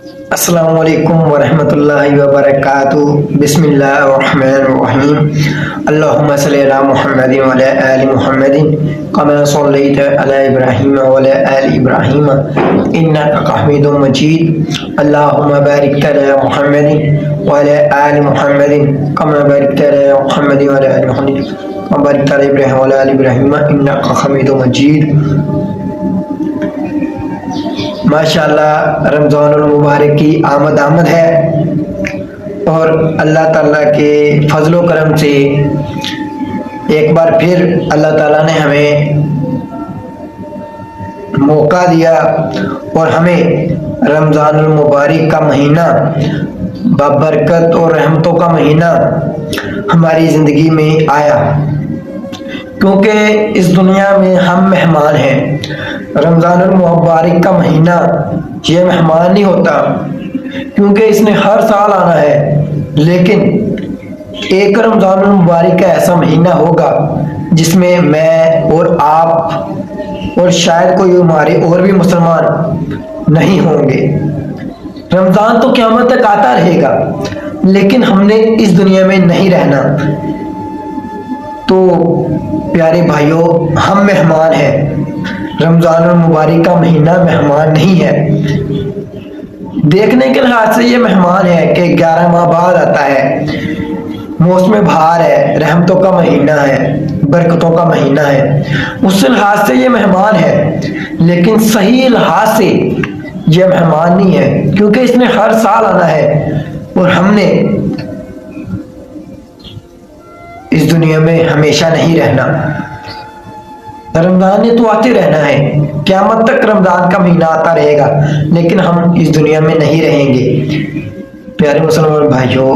السلام علیکم ورحمۃ اللہ وبرکاتہ۔ بسم اللہ الرحمن الرحیم۔ اللہم صلی علی محمد وعلی آل محمد کما صلیت علی ابراہیم وعلی آل ابراہیم انک حمید مجید۔ اللہم بارک علی محمد وعلی آل محمد کما بارکت علی محمد وعلی آل محمد کما بارکت علی ابراہیم وعلی آل ابراہیم انک حمید مجید۔ ماشاءاللہ رمضان المبارک کی آمد ہے اور اللہ تعالیٰ کے فضل و کرم سے ایک بار پھر اللہ تعالیٰ نے ہمیں موقع دیا اور ہمیں رمضان المبارک کا مہینہ بابرکت اور رحمتوں کا مہینہ ہماری زندگی میں آیا، کیونکہ اس دنیا میں ہم مہمان ہیں۔ رمضان المبارک کا مہینہ یہ مہمان نہیں ہوتا، کیونکہ اس نے ہر سال آنا ہے، لیکن ایک رمضان المبارک کا ایسا مہینہ ہوگا جس میں میں اور آپ اور شاید کوئی ہمارے اور بھی مسلمان نہیں ہوں گے۔ رمضان تو قیامت تک آتا رہے گا، لیکن ہم نے اس دنیا میں نہیں رہنا۔ تو پیارے بھائیوں، ہم مہمان ہیں، رمضان المبارک کا مہینہ مہمان نہیں ہے۔ دیکھنے کے لحاظ سے یہ مہمان ہے کہ 11 ماہ بعد آتا ہے، موسم بہار ہے، رحمتوں کا مہینہ ہے، برکتوں کا مہینہ ہے، اس لحاظ سے یہ مہمان ہے، لیکن صحیح لحاظ سے یہ مہمان نہیں ہے، کیونکہ اس نے ہر سال آنا ہے اور ہم نے اس دنیا میں ہمیشہ نہیں رہنا۔ رمضان نے تو آتے رہنا ہے، قیامت تک رمضان کا مہینہ آتا رہے گا، لیکن ہم اس دنیا میں نہیں رہیں گے۔ پیارے مسلمان بھائیوں،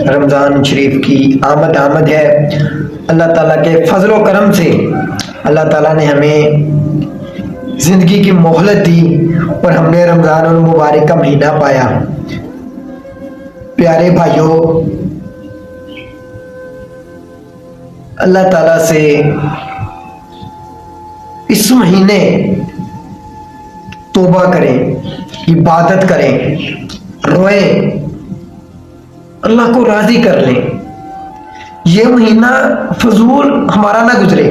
رمضان شریف کی آمد ہے۔ اللہ تعالیٰ کے فضل و کرم سے اللہ تعالیٰ نے ہمیں زندگی کی مہلت دی اور ہم نے رمضان المبارک کا مہینہ پایا۔ پیارے بھائیوں، اللہ تعالیٰ سے اس مہینے توبہ کریں، عبادت کریں، روئیں، اللہ کو راضی کر لیں۔ یہ مہینہ فضول ہمارا نہ گزرے۔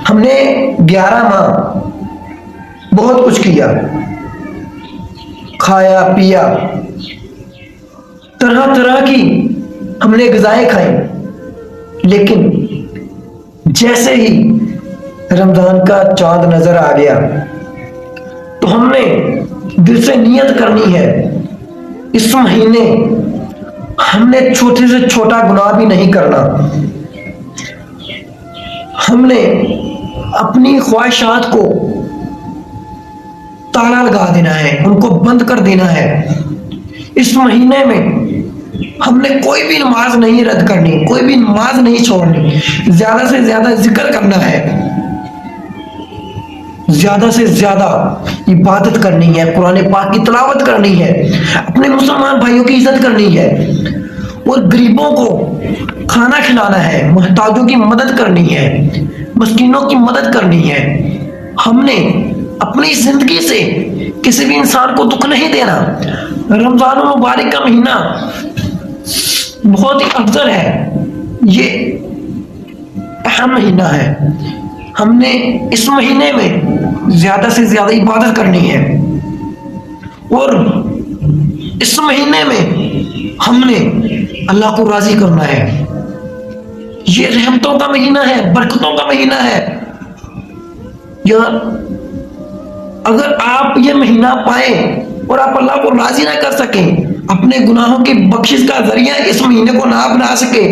ہم نے 11 ماہ بہت کچھ کیا، کھایا پیا، طرح طرح کی ہم نے غذائیں کھائیں، لیکن جیسے ہی رمضان کا چاند نظر آ گیا تو ہم نے دل سے نیت کرنی ہے، اس مہینے ہم نے چھوٹے سے چھوٹا گناہ بھی نہیں کرنا۔ ہم نے اپنی خواہشات کو تالا لگا دینا ہے، ان کو بند کر دینا ہے۔ اس مہینے میں ہم نے کوئی بھی نماز نہیں رد کرنی، کوئی بھی نماز نہیں چھوڑنی، زیادہ سے زیادہ ذکر کرنا ہے، زیادہ سے زیادہ عبادت کرنی ہے، قرآن پاک کی تلاوت کرنی ہے، اپنے مسلمان بھائیوں کی عزت کرنی ہے اور غریبوں کو کھانا کھلانا ہے، محتاجوں کی مدد کرنی ہے، مسکینوں کی مدد کرنی ہے۔ ہم نے اپنی زندگی سے کسی بھی انسان کو دکھ نہیں دینا۔ رمضان المبارک کا مہینہ بہت ہی افضل ہے، یہ اہم مہینہ ہے۔ ہم نے اس مہینے میں زیادہ سے زیادہ عبادت کرنی ہے اور اس مہینے میں ہم نے اللہ کو راضی کرنا ہے۔ یہ رحمتوں کا مہینہ ہے، برکتوں کا مہینہ ہے۔ اگر آپ یہ مہینہ پائیں اور آپ اللہ کو راضی نہ کر سکیں، اپنے گناہوں کی بخشش کا ذریعہ اس مہینے کو نہ بنا سکے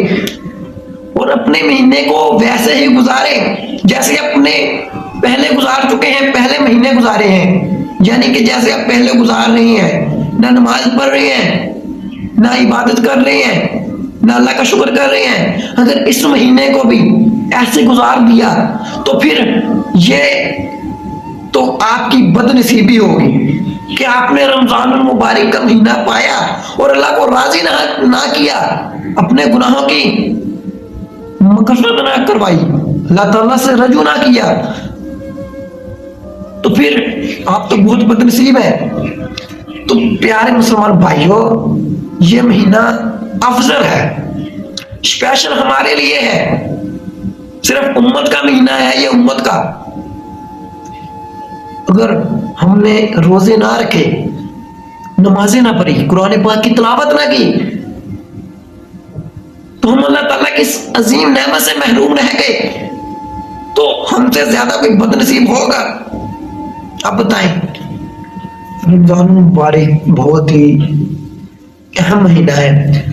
اور اپنے مہینے کو ویسے ہی گزاریں جیسے اپنے پہلے گزار چکے ہیں، پہلے مہینے گزارے ہیں، یعنی کہ جیسے آپ پہلے گزار رہی ہیں، نہ نماز پڑھ رہی ہیں، نہ عبادت کر رہی ہیں، نہ اللہ کا شکر کر رہی ہیں، اگر اس مہینے کو بھی ایسے گزار دیا تو پھر یہ تو آپ کی بد نصیبی ہوگی کہ آپ نے رمضان المبارک کا مہینہ پایا اور اللہ کو راضی نہ کیا، اپنے گناہوں کی مغفرت نہ کروائی، اللہ تعالیٰ سے رجوع نہ کیا، تو پھر آپ تو بہت بد نصیب ہیں۔ تو پیارے مسلمان بھائیوں، یہ مہینہ افضل ہے، اسپیشل ہمارے لیے ہے، صرف امت کا مہینہ ہے یہ، امت کا۔ اگر ہم نے روزے نہ رکھے، نمازیں نہ پڑھی، قرآن پاک کی تلاوت نہ کی، تو ہم اللہ تعالیٰ کی اس عظیم نعمت سے محروم رہ گئے، تو ہم سے زیادہ کوئی بد نصیب ہوگا؟ اب بتائیں۔ رمضان المبارک بہت ہی اہم مہینہ ہے،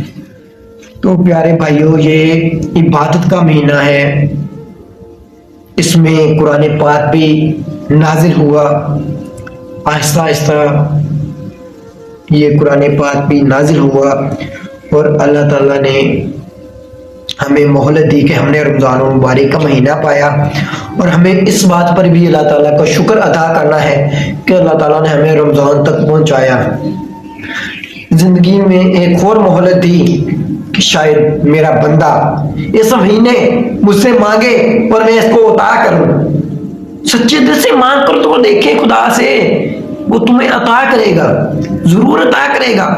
تو پیارے بھائیوں یہ عبادت کا مہینہ ہے، اس میں قرآن پاک بھی نازل ہوا، آہستہ آہستہ یہ قرآن پاک بھی نازل ہوا، اور اللہ تعالیٰ نے ہمیں مہلت دی کہ ہم نے رمضان المبارک کا مہینہ پایا، اور ہمیں اس بات پر بھی اللہ تعالیٰ کا شکر ادا کرنا ہے کہ اللہ تعالیٰ نے ہمیں رمضان تک پہنچایا۔ زندگی میں ایک اور مہلت دی کہ شاید میرا بندہ اس مہینے مجھ سے مانگے اور میں اس کو عطا کروں، سچے دل سے مانگ کر تو وہ دیکھیں خدا سے، وہ تمہیں عطا کرے گا، ضرور عطا کرے گا۔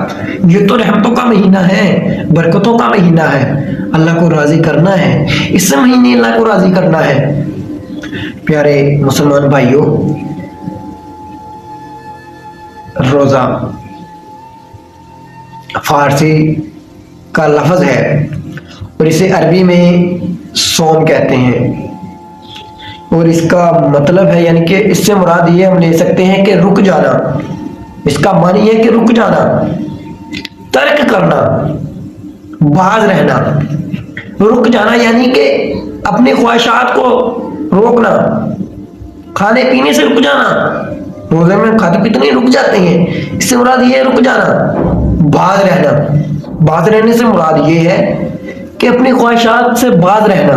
یہ تو رحمتوں کا مہینہ ہے، برکتوں کا مہینہ ہے، اللہ کو راضی کرنا ہے، اس مہینے اللہ کو راضی کرنا ہے۔ پیارے مسلمان بھائیوں، روزہ فارسی کا لفظ ہے اور اسے عربی میں صوم کہتے ہیں، اور اس کا مطلب ہے، یعنی کہ اس سے مراد یہ ہم لے سکتے ہیں کہ رک جانا، اس کا معنی ہے کہ رک جانا، ترک کرنا، باز رہنا۔ رک جانا یعنی کہ اپنی خواہشات کو روکنا، کھانے پینے سے رک جانا، روزے میں کھاتے پیتے نہیں رک جاتے ہیں، اس سے مراد یہ ہے رک جانا۔ باز رہنا، باز رہنے سے مراد یہ ہے کہ اپنی خواہشات سے باز رہنا،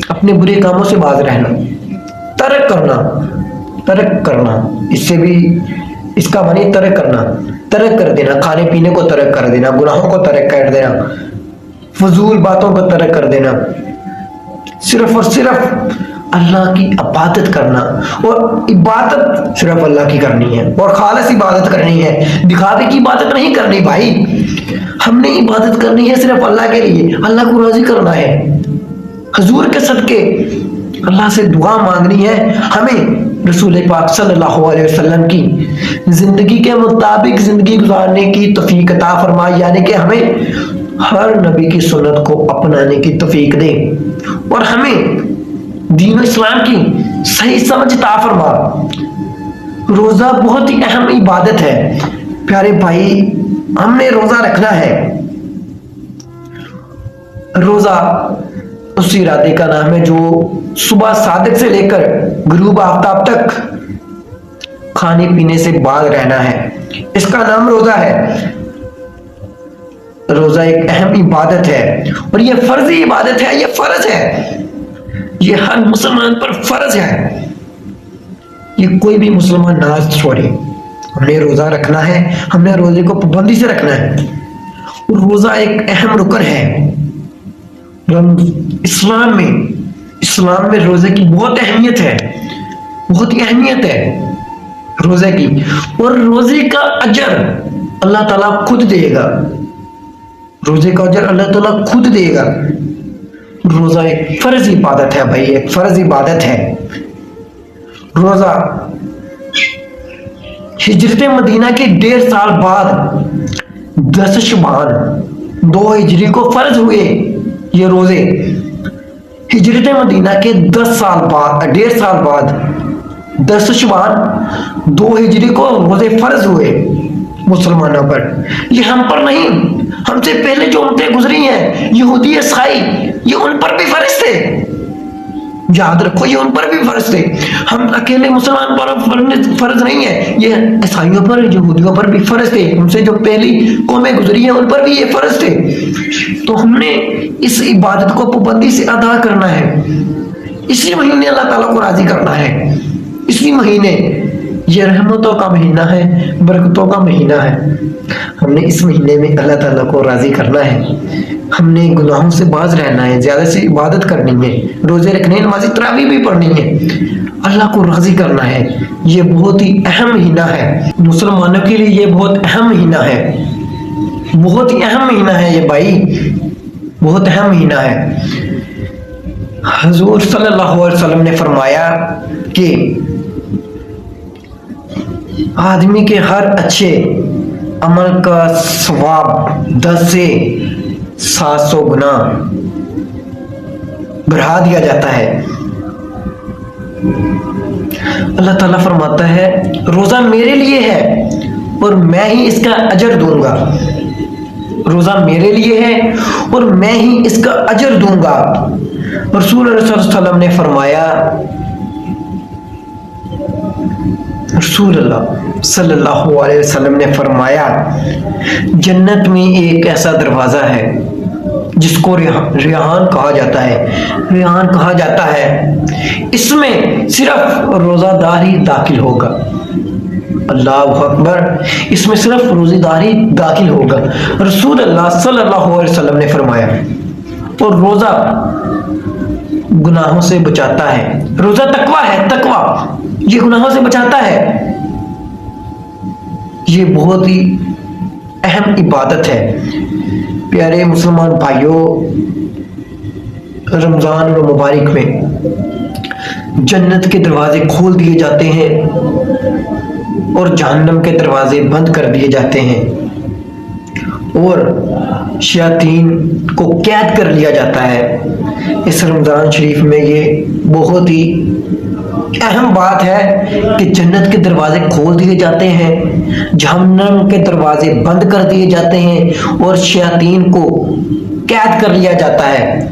اپنے برے کاموں سے باز رہنا۔ ترک کرنا، ترک کرنا، اس سے بھی اس کا معنی ترک کرنا، ترک کر دینا، کھانے پینے کو ترک کر دینا، گناہوں کو ترک کر دینا، فضول باتوں کو ترک کر دینا، صرف اور صرف اللہ کی عبادت کرنا، اور عبادت صرف اللہ کی کرنی ہے، اور خالص عبادت کرنی ہے، دکھاوے کی عبادت نہیں کرنی بھائی۔ ہم نے عبادت کرنی ہے صرف اللہ کے لیے، اللہ کو راضی کرنا ہے، حضور کے صدقے اللہ سے دعا مانگنی ہے، ہمیں رسول پاک صلی اللہ علیہ وسلم کی زندگی کے مطابق زندگی گزارنے کی توفیق عطا فرمائے، یعنی کہ ہمیں ہر نبی کی سنت کو اپنانے کی توفیق دے، اور ہمیں دین اسلام کی صحیح سمجھ عطا فرما۔ روزہ بہت ہی اہم عبادت ہے پیارے بھائی، ہم نے روزہ رکھنا ہے۔ روزہ اس ارادے کا نام ہے جو صبح صادق سے لے کر غروب آفتاب تک کھانے پینے سے باز رہنا ہے، اس کا نام روزہ ہے۔ روزہ ایک اہم عبادت ہے، اور یہ فرضی عبادت ہے، یہ فرض ہے، یہ ہر مسلمان پر فرض ہے، یہ کوئی بھی مسلمان نہ چھوڑے۔ ہم نے روزہ رکھنا ہے، ہم نے روزے کو پابندی سے رکھنا ہے، اور روزہ ایک اہم رکن ہے اسلام میں روزے کی بہت اہمیت ہے، بہت ہی اہمیت ہے روزے کی، اور روزے کا اجر اللہ تعالیٰ خود دے گا، روزے کا اجر اللہ تعالیٰ خود دے گا۔ روزہ ایک فرض عبادت ہے بھائی، ایک فرض عبادت ہے۔ روزہ ہجرت مدینہ کے 1.5 سال بعد 10 شعبان 2 ہجری کو فرض ہوئے یہ روزے۔ ہجرت مدینہ کے 1.5 سال بعد 10 شعبان 2 ہجری کو روزے فرض ہوئے مسلمانوں پر۔ یہ ہم پر نہیں، ہم سے پہلے جو امتیں گزری ہیں، یہودی عیسائی، یہ ان پر بھی فرض تھے، یاد رکھو یہ ان پر بھی فرض تھے، ہم اکیلے مسلمان پر فرض نہیں ہے، یہ عیسائیوں پر، یہودیوں پر بھی فرض تھے، ان سے جو پہلی قومیں گزری ہیں ان پر بھی یہ فرض تھے۔ تو ہم نے اس عبادت کو پابندی سے ادا کرنا ہے، اسی مہینے اللہ تعالیٰ کو راضی کرنا ہے، اسی مہینے، یہ رحمتوں کا مہینہ ہے، برکتوں کا مہینہ ہے، ہم نے اس مہینے میں اللہ تعالیٰ کو راضی کرنا ہے، ہم نے گناہوں سے باز رہنا ہے، زیادہ سے عبادت کرنی ہے، روزے رکھنے، نماز تراویح بھی پڑھنی ہے، اللہ کو راضی کرنا ہے. یہ بہت ہی اہم مہینہ ہے مسلمانوں کے لیے. یہ بہت اہم مہینہ ہے, بہت ہی اہم مہینہ ہے یہ بھائی, بہت اہم مہینہ ہے. حضور صلی اللہ علیہ وسلم نے فرمایا کہ آدمی کے ہر اچھے عمل کا ثواب 10 سے 700 گنا بڑھا دیا جاتا ہے. اللہ تعالیٰ فرماتا ہے روزہ میرے لیے ہے اور میں ہی اس کا اجر دوں گا. روزہ میرے لیے ہے اور میں ہی اس کا اجر دوں گا. رسول اللہ صلی اللہ علیہ وسلم نے فرمایا, رسول اللہ صلی اللہ علیہ وسلم نے فرمایا جنت میں ایک ایسا دروازہ ہے جس کو ریحان کہا جاتا ہے. ریحان کہا جاتا ہے, اس میں صرف روزہ دار ہی داخل ہوگا. اللہ اکبر, اس میں صرف روزہ دار ہی داخل ہوگا. رسول اللہ صلی اللہ علیہ وسلم نے فرمایا اور روزہ گناہوں سے بچاتا ہے. روزہ تقویٰ ہے, تقویٰ, یہ گناہوں سے بچاتا ہے. یہ بہت ہی اہم عبادت ہے. پیارے مسلمان بھائیوں, رمضان المبارک میں جنت کے دروازے کھول دیے جاتے ہیں اور جہنم کے دروازے بند کر دیے جاتے ہیں اور شیاطین کو قید کر لیا جاتا ہے. اس رمضان شریف میں یہ بہت ہی اہم بات ہے کہ جنت کے دروازے کھول دیے جاتے ہیں, جہنم کے دروازے بند کر دیے جاتے ہیں اور شیاطین کو قید کر لیا جاتا ہے.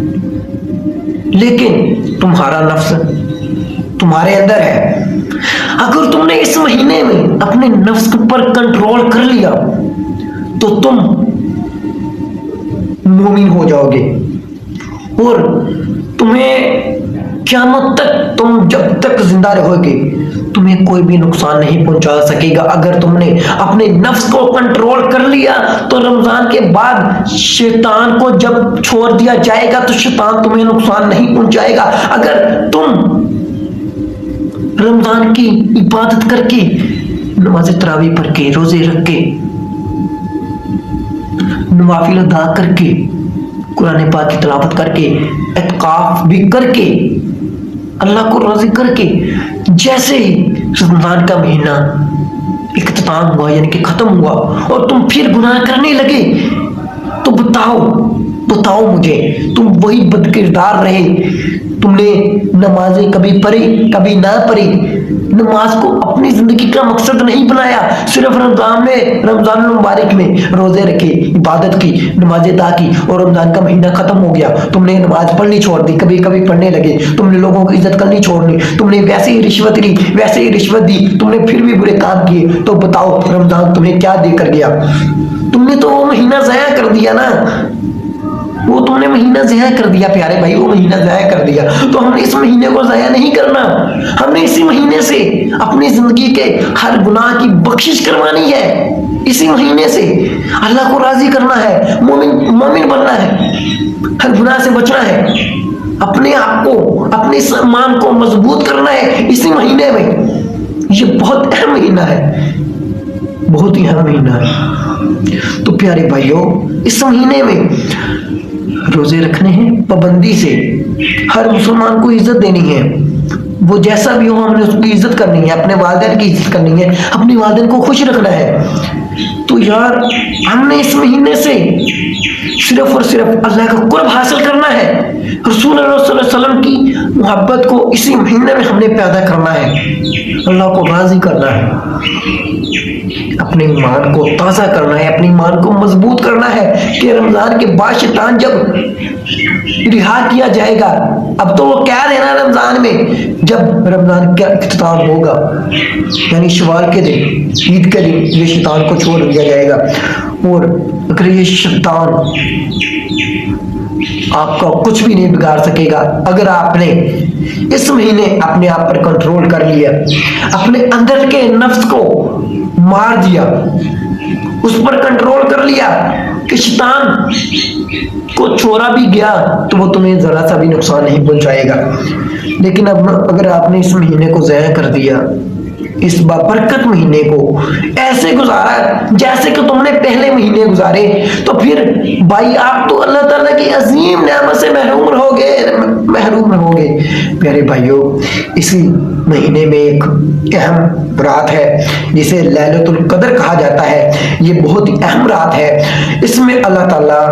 لیکن تمہارا نفس تمہارے اندر ہے. اگر تم نے اس مہینے میں اپنے نفس پر کنٹرول کر لیا تو تم مومن ہو جاؤ گے اور تمہیں قیامت تک, تم جب تک زندہ رہو گے, تمہیں کوئی بھی نقصان نہیں پہنچا سکے گا. اگر تم نے اپنے نفس کو کنٹرول کر لیا تو رمضان کے بعد شیطان کو جب چھوڑ دیا جائے گا تو شیطان تمہیں نقصان نہیں پہنچائے گا. اگر تم رمضان کی عبادت کر کے, نماز تراویح پڑھ کے, روزے رکھ کے, نوافل ادا کر کے, قرآن پاک کی تلاوت کر کے, اعتکاف بھی کر کے, اللہ کو راضی کر کے, جیسے ہی رمضان کا مہینہ اختتام ہوا یعنی کہ ختم ہوا اور تم پھر گناہ کرنے لگے تو بتاؤ مجھے, تم وہی بد کردار رہے. تم نے نمازیں کبھی پڑھی کبھی نہ پڑھی, نماز کو اپنی زندگی کا مقصد نہیں بنایا, صرف رمضان المبارک میں روزے رکھے, عبادت کی, نماز ادا کی اور رمضان کا مہینہ ختم ہو گیا, تم نے نماز پڑھنی چھوڑ دی, کبھی کبھی پڑھنے لگے, تم نے لوگوں کی عزت کرنی چھوڑنی, تم نے ویسے ہی رشوت لی, ویسے ہی رشوت دی, تم نے پھر بھی برے کام کیے, تو بتاؤ رمضان تمہیں کیا دے کر گیا؟ تم نے تو وہ مہینہ ضائع کر دیا نا, وہ تم نے مہینہ ضائع کر دیا پیارے بھائی, وہ مہینہ ضائع کر دیا. تو ہم نے اس مہینے کو ضائع نہیں کرنا, ہم نے اسی مہینے سے اپنی زندگی کے ہر گناہ کی بخشش کروانی ہے. اسی مہینے سے اللہ کو راضی کرنا ہے, مومن بننا ہے, ہر گناہ سے بچنا ہے, اپنے آپ کو, اپنے ایمان کو مضبوط کرنا ہے اسی مہینے میں. یہ بہت اہم مہینہ ہے, بہت ہی اہم مہینہ ہے. تو پیارے بھائیوں, اس مہینے میں روزے رکھنے ہیں پابندی سے, ہر مسلمان کو عزت دینی ہے, وہ جیسا بھی ہو ہم نے اس کی عزت کرنی ہے, اپنے والدین کی عزت کرنی ہے, اپنی والدین کو خوش رکھنا ہے. تو یار ہم نے اس مہینے سے صرف اور صرف اللہ کا قرب حاصل کرنا ہے, رسول اللہ صلی اللہ علیہ وسلم کی محبت کو اسی مہینے میں ہم نے پیدا کرنا ہے, اللہ کو راضی کرنا ہے, اپنے ایمان کو تازہ کرنا ہے, اپنے ایمان کو مضبوط کرنا ہے کہ رمضان کے بعد شیطان جب رہا کیا جائے گا, اب تو وہ کیا رہنا رمضان میں, جب رمضان کا اختتام ہوگا یعنی شوال کے دن, عید کے دن, یہ شیطان کو چھوڑ دیا جائے گا. اور اگر یہ شیطان آپ کا کچھ بھی نہیں بگاڑ سکے گا اگر آپ نے اس مہینے اپنے آپ پر کنٹرول کر لیا, اپنے اندر کے نفس کو مار دیا, اس پر کنٹرول کر لیا, کہ شیطان کو چھوڑا بھی گیا تو وہ تمہیں ذرا سا بھی نقصان نہیں پہنچائے گا، لیکن اب اگر آپ نے اس مہینے کو ضائع کر دیا، اس بابرکت مہینے کو ایسے گزارا جیسے کہ تم نے پہلے مہینے گزارے، تو پھر بھائی آپ تو اللہ تعالیٰ کی عظیم نعمت سے محروم رہو گے۔ پیارے بھائیوں، اسی مہینے میں ایک اہم رات ہے جسے لیلۃ القدر کہا جاتا ہے۔ یہ بہت ہی اہم رات ہے، اس میں اللہ تعالیٰ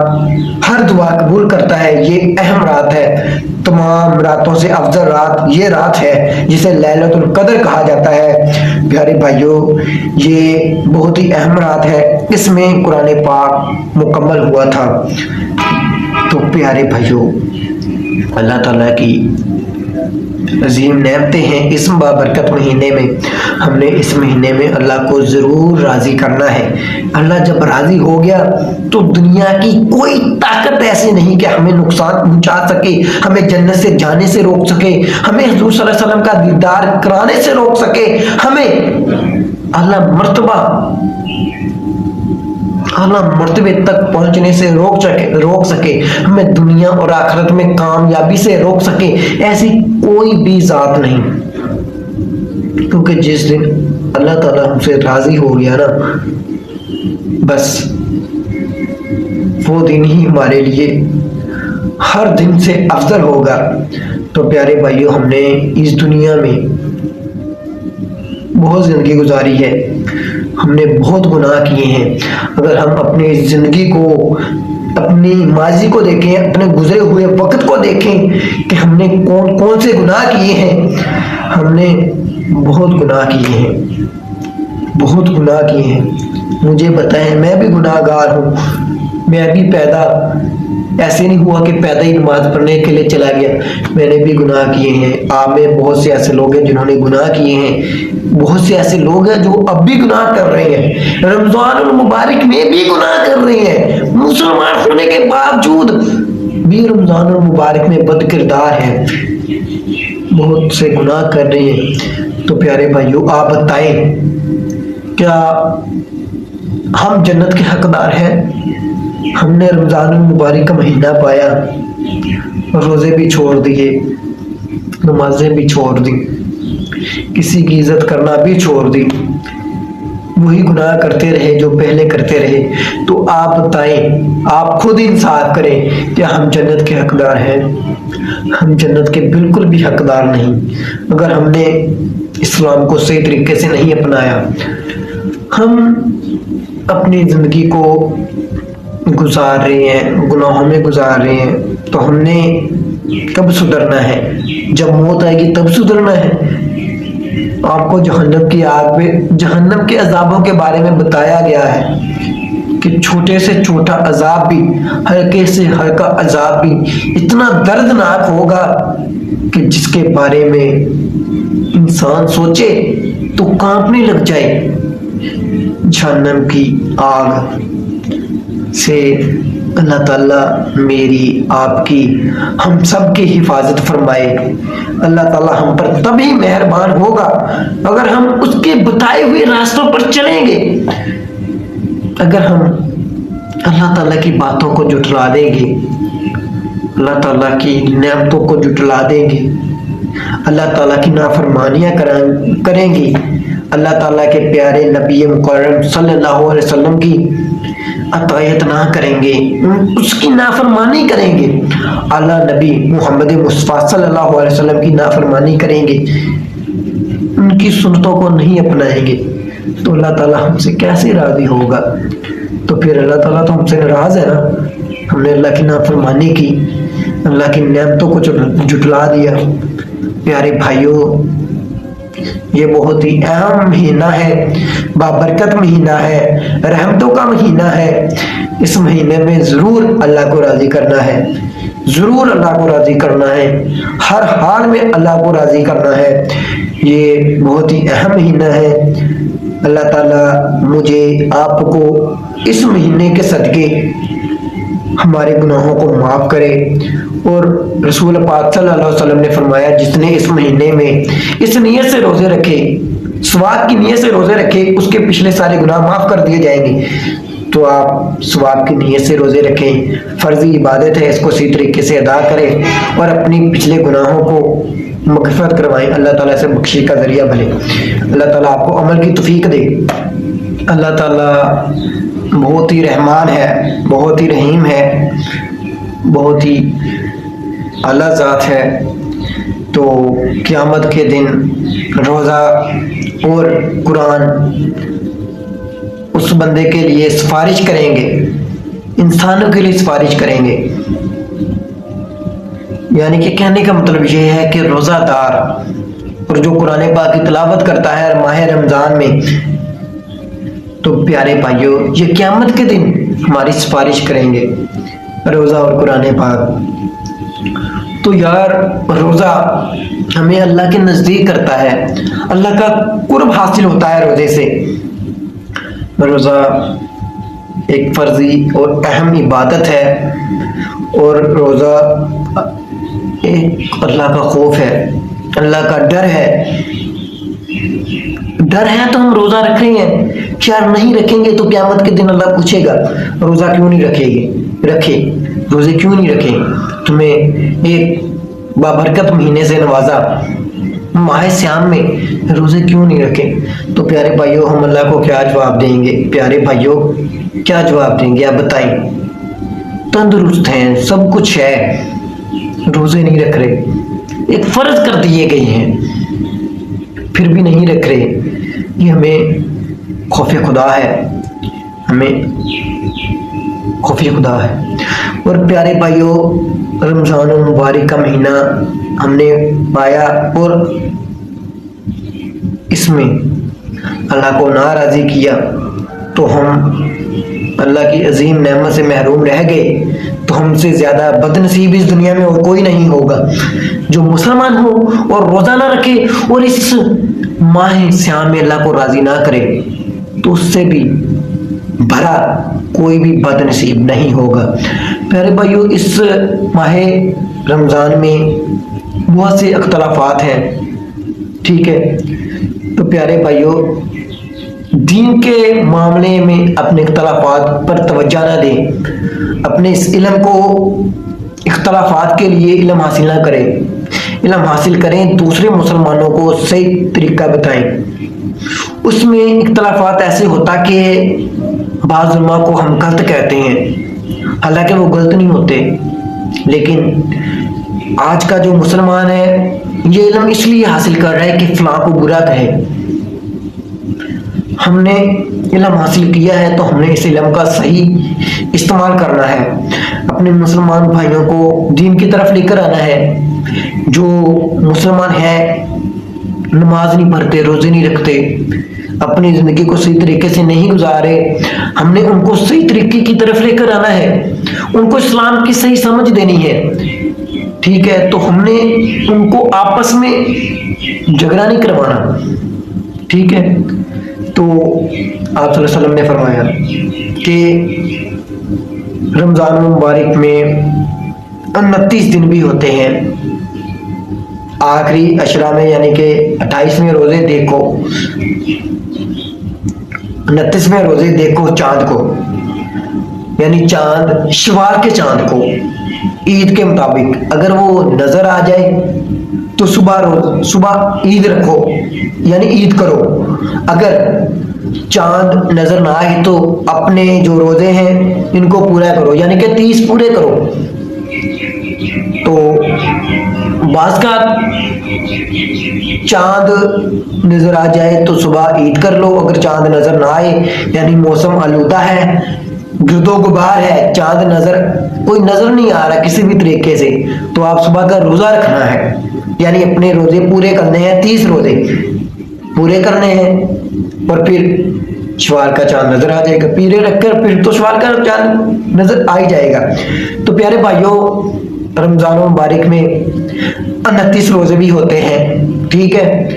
ہر دعا قبول کرتا ہے۔ یہ اہم رات ہے، تمام راتوں سے افضل رات یہ رات ہے جسے لیلۃ القدر کہا جاتا ہے۔ پیارے بھائیوں، یہ بہت ہی اہم رات ہے، اس میں قرآن پاک مکمل ہوا تھا۔ تو پیارے بھائیوں، اللہ تعالیٰ کی عظیم نعمتیں ہیں اس بابرکت مہینے میں۔ ہم نے اس مہینے میں اللہ کو ضرور راضی کرنا ہے۔ اللہ جب راضی ہو گیا تو دنیا کی کوئی طاقت ایسی نہیں کہ ہمیں نقصان پہنچا سکے، ہمیں جنت سے جانے سے روک سکے، ہمیں حضور صلی اللہ علیہ وسلم کا دیدار کرانے سے روک سکے، ہمیں اعلیٰ مرتبے تک پہنچنے سے روک سکے، ہمیں دنیا اور آخرت میں کامیابی سے روک سکے، ایسی کوئی بھی ذات نہیں۔ کیونکہ جس دن اللہ تعالیٰ ہم سے راضی ہو گیا نا، بس وہ دن ہی ہمارے لیے ہر دن سے افضل ہوگا۔ تو پیارے بھائیوں، ہم نے اس دنیا میں بہت زندگی گزاری ہے، ہم نے بہت گناہ کیے ہیں۔ اگر ہم اپنی زندگی کو، اپنی ماضی کو دیکھیں، اپنے گزرے ہوئے وقت کو دیکھیں کہ ہم نے کون سے گناہ کیے ہیں، ہم نے بہت گناہ کیے ہیں۔ مجھے بتائیں، میں بھی گناہ گار ہوں، میں بھی ایسے نہیں ہوا کہ پیدا ہی نماز پڑھنے کے لیے چلا گیا، میں نے بھی گناہ کیے ہیں۔ آپ میں بہت سے ایسے لوگ ہیں جنہوں نے گناہ کیے ہیں، بہت سے ایسے لوگ ہیں جو اب بھی گناہ کر رہے ہیں، رمضان المبارک میں بھی گناہ کر رہے ہیں، مسلمان ہونے کے باوجود بھی رمضان المبارک میں بد کردار ہیں، بہت سے گناہ کر رہے ہیں۔ تو پیارے بھائیوں، آپ بتائیں، کیا ہم جنت کے حقدار ہیں؟ ہم نے رمضان المبارک کا مہینہ پایا، روزے بھی چھوڑ دیے، نمازیں بھی چھوڑ دی، کسی کی عزت کرنا بھی چھوڑ دی، وہی گناہ کرتے رہے جو پہلے کرتے رہے۔ تو آپ بتائیں، آپ خود انصاف کریں، کیا ہم جنت کے حقدار ہیں؟ ہم جنت کے بالکل بھی حقدار نہیں، اگر ہم نے اسلام کو صحیح طریقے سے نہیں اپنایا۔ ہم اپنی زندگی کو گزار رہے ہیں، گناہوں میں گزار رہے ہیں، تو ہم نے کب سدھرنا ہے؟ جب موت آئے گی تب سدھرنا ہے۔ آپ کو جہنم کے عذابوں کے بارے میں بتایا گیا ہے کہ چھوٹے سے چھوٹا عذاب بھی، ہلکے سے ہلکا عذاب بھی اتنا دردناک ہوگا کہ جس کے بارے میں انسان سوچے تو کانپنے لگ جائے۔ جہنم کی آگ سے اللہ تعالیٰ میری، آپ کی، ہم سب کی حفاظت فرمائے۔ اللہ تعالیٰ ہم پر تبھی مہربان ہوگا اگر ہم اس کے بتائے ہوئے راستوں پر چلیں گے۔ اگر ہم اللہ تعالیٰ کی باتوں کو جھٹلا دیں گے، اللہ تعالیٰ کی نعمتوں کو جھٹلا دیں گے، اللہ تعالیٰ کی نافرمانیاں کریں گے، اللہ تعالیٰ کے پیارے نبی مکرم صلی اللہ علیہ وسلم کی اطاعت نہ کریں گے، اس کی نافرمانی کریں گے، اعلیٰ نبی محمد مصطفیٰ صلی اللہ علیہ وسلم کی نافرمانی کریں گے، ان کی سنتوں کو نہیں اپنائیں گے، تو اللہ تعالیٰ ہم سے کیسے راضی ہوگا؟ تو پھر اللہ تعالیٰ تو ہم سے ناراض ہے نا۔ ہم نے اللہ کی نافرمانی کی، اللہ کی نعمتوں کو جھٹلا دیا۔ پیارے بھائیوں، یہ بہت ہی اہم مہینہ ہے، بابرکت مہینہ ہے، رحمتوں کا مہینہ ہے۔ اس مہینے میں ضرور اللہ کو راضی کرنا ہے، ضرور اللہ کو راضی کرنا ہے، ہر حال میں اللہ کو راضی کرنا ہے۔ یہ بہت ہی اہم مہینہ ہے۔ اللہ تعالیٰ مجھے، آپ کو اس مہینے کے صدقے ہمارے گناہوں کو معاف کرے۔ اور رسول پاک صلی اللہ علیہ وسلم نے فرمایا، جس نے اس مہینے میں اس نیت سے روزے رکھے، ثواب کی نیت سے روزے رکھے، اس کے پچھلے سارے گناہ معاف کر دیے جائیں گے۔ تو آپ ثواب کی نیت سے روزے رکھیں. فرضی عبادت ہے، اس کو صحیح طریقے سے ادا کریں اور اپنی پچھلے گناہوں کو مغفرت کروائیں. اللہ تعالیٰ سے بخشش کا ذریعہ بنے. اللہ تعالیٰ آپ کو عمل کی توفیق دے. اللہ تعالیٰ بہت ہی رحمان ہے، بہت ہی رحیم ہے، بہت ہی اعلیٰ ذات ہے. تو قیامت کے دن روزہ اور قرآن اس بندے کے لیے سفارش کریں گے، انسانوں کے لیے سفارش کریں گے. یعنی کہ کہنے کا مطلب یہ ہے کہ روزہ دار اور جو قرآن پاک کی تلاوت کرتا ہے ماہ رمضان میں، تو پیارے بھائیوں یہ قیامت کے دن ہماری سفارش کریں گے، روزہ اور قرآن پاک. تو یار روزہ ہمیں اللہ کے نزدیک کرتا ہے، اللہ کا قرب حاصل ہوتا ہے روزے سے. روزہ ایک فرضی اور اہم عبادت ہے، اور روزہ ایک اللہ کا خوف ہے، اللہ کا ڈر ہے. ڈر ہے تو ہم روزہ رکھ رہے ہیں. یار نہیں رکھیں گے تو قیامت کے دن اللہ پوچھے گا روزہ کیوں نہیں رکھے، روزے کیوں نہیں رکھے، تمہیں ایک بابرکت مہینے سے نوازا، ماہ سیام میں روزے کیوں نہیں رکھے. تو پیارے بھائیوں ہم اللہ کو کیا جواب دیں گے؟ پیارے بھائیوں کیا جواب دیں گے آپ بتائیں؟ تندرست ہیں، سب کچھ ہے، روزے نہیں رکھ رہے، ایک فرض کر دیے گئے ہیں پھر بھی نہیں رکھ رہے. یہ ہمیں خوف خدا ہے، ہمیں خوف خدا ہے. اور پیارے بھائیوں رمضان المبارک کا مہینہ ہم نے پایا، اور اس میں اللہ کو ناراضی کیا تو ہم اللہ کی عظیم نعمت سے محروم رہ گئے. تو ہم سے زیادہ بد نصیب اس دنیا میں اور کوئی نہیں ہوگا جو مسلمان ہو اور روزہ نہ رکھے اور اس ماہ سیام میں اللہ کو راضی نہ کرے. تو اس سے بھی بھرا کوئی بھی بد نصیب نہیں ہوگا. پیارے بھائیوں اس ماہ رمضان میں بہت سے اختلافات ہیں، ٹھیک ہے. تو پیارے بھائیوں دین کے معاملے میں اپنے اختلافات پر توجہ نہ دیں، اپنے اس علم کو اختلافات کے لیے علم حاصل نہ کریں. علم حاصل کریں، دوسرے مسلمانوں کو صحیح طریقہ بتائیں. اس میں اختلافات ایسے ہوتا کہ بعض علماء کو ہم غلط کہتے ہیں، حالانکہ وہ غلط نہیں ہوتے. لیکن آج کا جو مسلمان ہے یہ علم اس لیے حاصل کر رہا ہے کہ فلاں کو برا کہے. ہم نے علم حاصل کیا ہے تو ہم نے اس علم کا صحیح استعمال کرنا ہے، اپنے مسلمان بھائیوں کو دین کی طرف لے کر آنا ہے. جو مسلمان ہے نماز نہیں پڑھتے، روزے نہیں رکھتے، اپنی زندگی کو صحیح طریقے سے نہیں گزارے، ہم نے ان کو صحیح طریقے کی طرف لے کر آنا ہے، ان کو اسلام کی صحیح سمجھ دینی ہے، ٹھیک ہے. تو ہم نے ان کو آپس میں جھگڑا نہیں کروانا، ٹھیک ہے. تو آپ صلی اللہ علیہ وسلم نے فرمایا کہ رمضان المبارک میں 29 دن بھی ہوتے ہیں. آخری عشرہ میں یعنی کہ 28ویں روزے دیکھو، 29ویں روزے دیکھو چاند کو، یعنی چاند شوال کے چاند کو عید کے مطابق اگر وہ نظر آ جائے تو صبح عید رکھو یعنی عید کرو. اگر چاند نظر نہ آئے تو اپنے جو روزے ہیں ان کو پورا کرو، یعنی کہ 30 پورے کرو. تو بعض کا چاند نظر آ جائے تو صبح عید کر لو، اگر چاند نظر نہ آئے یعنی موسم آلودہ ہے، گرد و غبار ہے، چاند کوئی نظر نہیں آ رہا کسی بھی طریقے سے، تو آپ صبح کا روزہ رکھنا ہے، یعنی اپنے روزے پورے کرنے ہیں، 30 روزے پورے کرنے ہیں. اور پھر شوال کا چاند نظر آ جائے گا، پیرے رکھ کر پھر تو شوال کا چاند نظر آ ہی جائے گا. تو پیارے بھائیوں رمضان مبارک میں 29 روزے بھی ہوتے ہیں، ٹھیک ہے.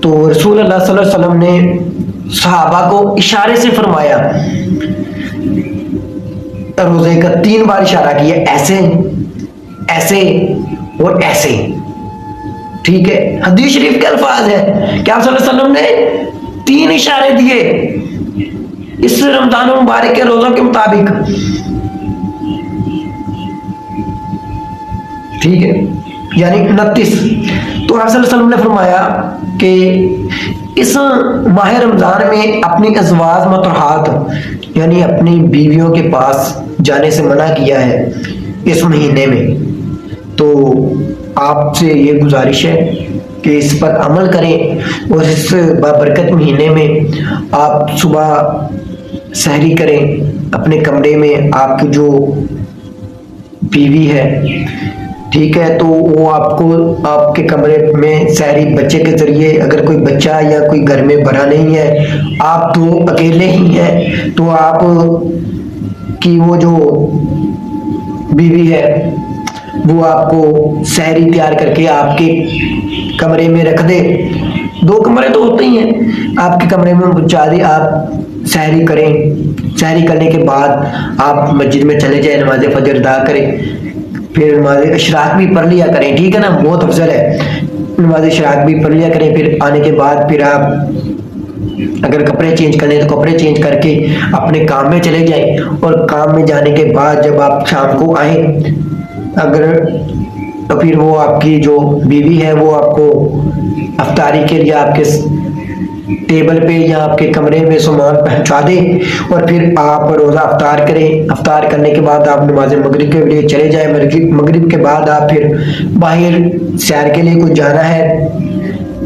تو رسول اللہ صلی اللہ علیہ وسلم نے صحابہ کو اشارے سے فرمایا، روزے کا 3 بار اشارہ کیا، ایسے ایسے اور ایسے، ٹھیک ہے. حدیث شریف کے الفاظ ہیں کہ آپ صلی اللہ علیہ وسلم نے 3 اشارے دیے، اس رمضان مبارک کے روزوں کے مطابق، ٹھیک ہے، یعنی 29. تو آپ صلی اللہ علیہ وسلم نے فرمایا کہ اس ماہ رمضان میں اپنی ازواج مطہرات یعنی اپنی بیویوں کے پاس جانے سے منع کیا ہے اس مہینے میں. تو آپ سے یہ گزارش ہے کہ اس پر عمل کریں، اور اس بابرکت مہینے میں آپ صبح سحری کریں اپنے کمرے میں. آپ کی جو بیوی ہے، ٹھیک ہے، تو وہ آپ کو آپ کے کمرے میں سحری بچے کے ذریعے، اگر کوئی بچہ یا کوئی گھر میں بڑا نہیں ہے، آپ تو اکیلے ہی ہیں، تو آپ کی وہ جو بیوی ہے وہ آپ کو سحری تیار کر کے آپ کے کمرے میں رکھ دے. 2 کمرے تو ہوتے ہی ہیں، آپ کے کمرے میں پہنچا دے. آپ سحری کریں، سحری کرنے کے بعد آپ مسجد میں چلے جائیں، نماز فجر ادا کریں، پھر نماز اشراق بھی پڑھ لیا کریں، ٹھیک ہے نا، بہت افضل ہے. نماز اشراق بھی پڑھ لیا کریں. پھر آنے کے بعد پھر آپ اگر کپڑے چینج کرنے تو کپڑے چینج کر کے اپنے کام میں چلے جائیں. اور کام میں جانے کے بعد جب آپ شام کو آئیں، اگر تو پھر وہ آپ کی جو بیوی ہے وہ آپ کو افطاری کے لیے آپ کے ٹیبل پہ یا آپ کے کمرے میں سامان پہنچا دے، اور پھر آپ روزہ افطار کریں. افطار کرنے کے بعد آپ نماز مغرب کے لیے چلے جائیں. مغرب کے بعد آپ پھر باہر سیر کے لیے کچھ جانا ہے،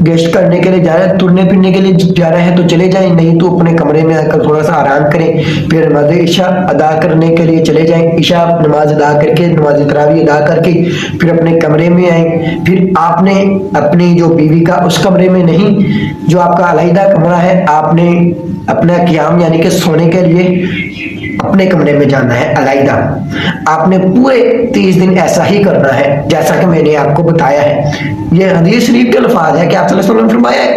گیسٹ کرنے کے لیے جانا ہے، ٹرنے پھرنے کے لیے جانا ہے تو چلے جائیں، نہیں تو اپنے کمرے میں آ کر تھوڑا سا آرام کریں. پھر نماز عشاء ادا کرنے کے لیے چلے جائیں. عشاء نماز ادا کر کے، نماز تراویح ادا کر کے پھر اپنے کمرے میں آئیں. پھر آپ نے اپنی جو بیوی کا اس کمرے میں نہیں، جو آپ کا علیحدہ کمرہ ہے، آپ نے اپنا قیام یعنی کہ سونے کے لیے اپنے کمرے میں جانا ہے علیحدہ. آپ نے پورے 30 دن ایسا ہی کرنا ہے جیسا کہ میں نے آپ کو بتایا ہے. یہ حدیث شریف کے الفاظ ہے کہ آپ صلی اللہ علیہ وسلم نے فرمایا ہے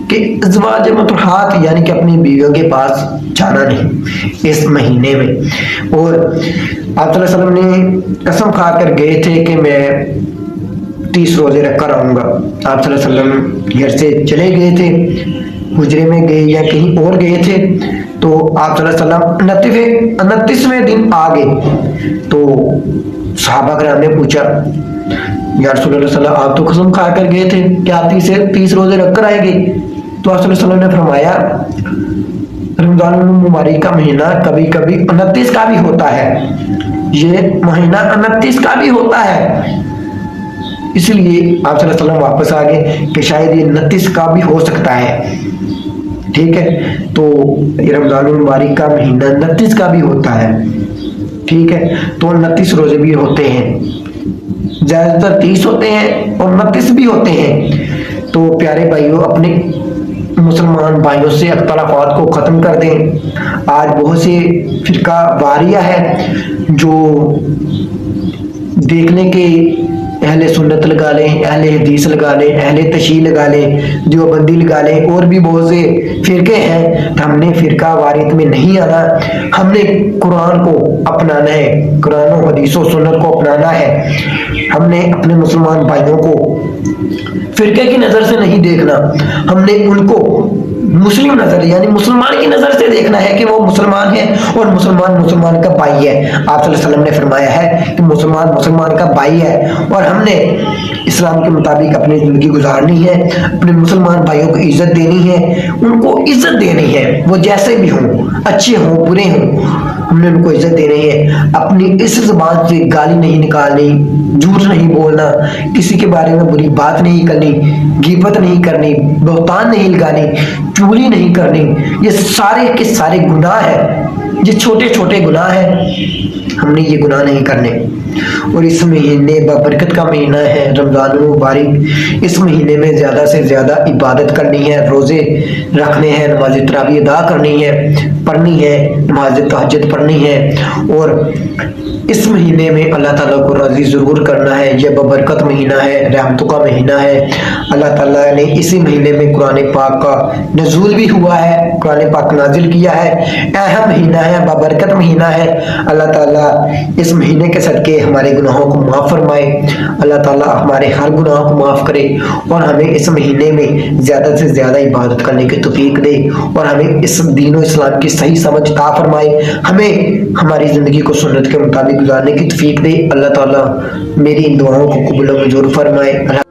کہ ازواج مطہرات یعنی کہ اپنی بیویوں کے پاس جانا نہیں اس مہینے میں. اور آپ صلی اللہ علیہ وسلم نے قسم کھا کر گئے تھے کہ میں 30 روزے رکھ کر آؤں گا. آپ صلی اللہ علیہ وسلم گھر سے چلے گئے تھے، حجرے میں گئے یا کہیں اور گئے تھے، تو آپ صلی اللہ علیہ وسلم 29ویں دن آ گئے. تو صحابہ کرام نے پوچھا یا رسول اللہ صلی اللہ علیہ وسلم آپ تو قسم کھا کر گئے تھے کہ آپ 30 روزے رکھ کر آئے گے. تو آپ صلی اللہ علیہ وسلم نے فرمایا رمضان المبارک کا مہینہ کبھی کبھی 29 کا بھی ہوتا ہے، یہ مہینہ 29 کا بھی ہوتا ہے. اس لیے آپ صلی اللہ علیہ وسلم واپس آ گئے کہ شاید یہ 29 کا بھی ہو سکتا ہے، ٹھیک ہے. تو یہ رمضان المبارک کا مہینہ 29 کا بھی ہوتا ہے، ٹھیک ہے. تو 29 روزے بھی ہوتے ہیں، زیادہ تر 30 ہوتے ہیں اور 29 بھی ہوتے ہیں. تو پیارے بھائیوں، اپنے مسلمان بھائیوں سے اختلافات کو ختم کر دیں. آج بہت سے فرقہ واریہ ہے جو دیکھنے کے اہل سنت لگا لیں، اہل حدیث لگا لیں، اہل تشیع لگا لیں، دیوبندی لگا لیں، اور بھی بہت سے فرقے ہیں. ہم نے فرقہ واریت میں نہیں آنا، ہم نے قرآن کو اپنانا ہے، قرآن و حدیث و سنت کو اپنانا ہے. ہم نے اپنے مسلمان بھائیوں کو فرقے کی نظر سے نہیں دیکھنا، ہم نے ان کو مسلم نظر یعنی مسلمان کی نظر سے دیکھنا ہے کہ وہ مسلمان ہے اور مسلمان کا بھائی ہے. آپ صلی اللہ علیہ وسلم نے فرمایا ہے کہ مسلمان کا بھائی ہے، اور ہم نے اسلام کے مطابق اپنی زندگی گزارنی ہے، اپنے مسلمان بھائیوں کو عزت دینی ہے، ان کو عزت دینی ہے، وہ جیسے بھی ہوں، اچھے ہوں برے ہوں، ہم نے ان کو عزت دینی ہے. اپنی اس زبان سے گالی نہیں نکالنی، جھوٹ نہیں بولنا، کسی کے بارے میں بری بات نہیں کرنی، غیبت نہیں کرنی، بہتان نہیں لگانی، چغلی نہیں کرنی. یہ سارے کے سارے گناہ ہیں، یہ چھوٹے چھوٹے گناہ ہیں، ہم نے یہ گناہ نہیں کرنے. اور اس مہینے بابرکت کا مہینہ ہے رمضان المبارک، اس مہینے میں زیادہ سے زیادہ عبادت کرنی ہے، روزے رکھنے ہیں، نماز تراویح ادا کرنی ہے، پڑھنی ہے، نماز تہجد پڑھنی ہے. اور اس مہینے میں اللہ تعالیٰ کو راضی ضرور کرنا ہے. یہ بابرکت مہینہ ہے، رحمتوں کا مہینہ ہے. اللہ تعالیٰ نے اسی مہینے میں قرآن پاک کا نزول بھی ہوا ہے، قرآن پاک نازل کیا ہے. اہم مہینہ ہے، بابرکت مہینہ ہے. اللہ تعالیٰ اس مہینے کے صدقے یہ ہمارے گناہوں کو معاف فرمائے۔ اللہ تعالیٰ ہمارے ہر گناہوں کو معاف کرے اور ہمیں اس مہینے میں زیادہ سے زیادہ عبادت کرنے کی توفیق دے اور ہمیں اس دین و اسلام کی صحیح سمجھ عطا فرمائے، ہمیں ہماری زندگی کو سنت کے مطابق گزارنے کی توفیق دے۔ اللہ تعالیٰ میری ان دعاؤں کو قبول و منظور فرمائے۔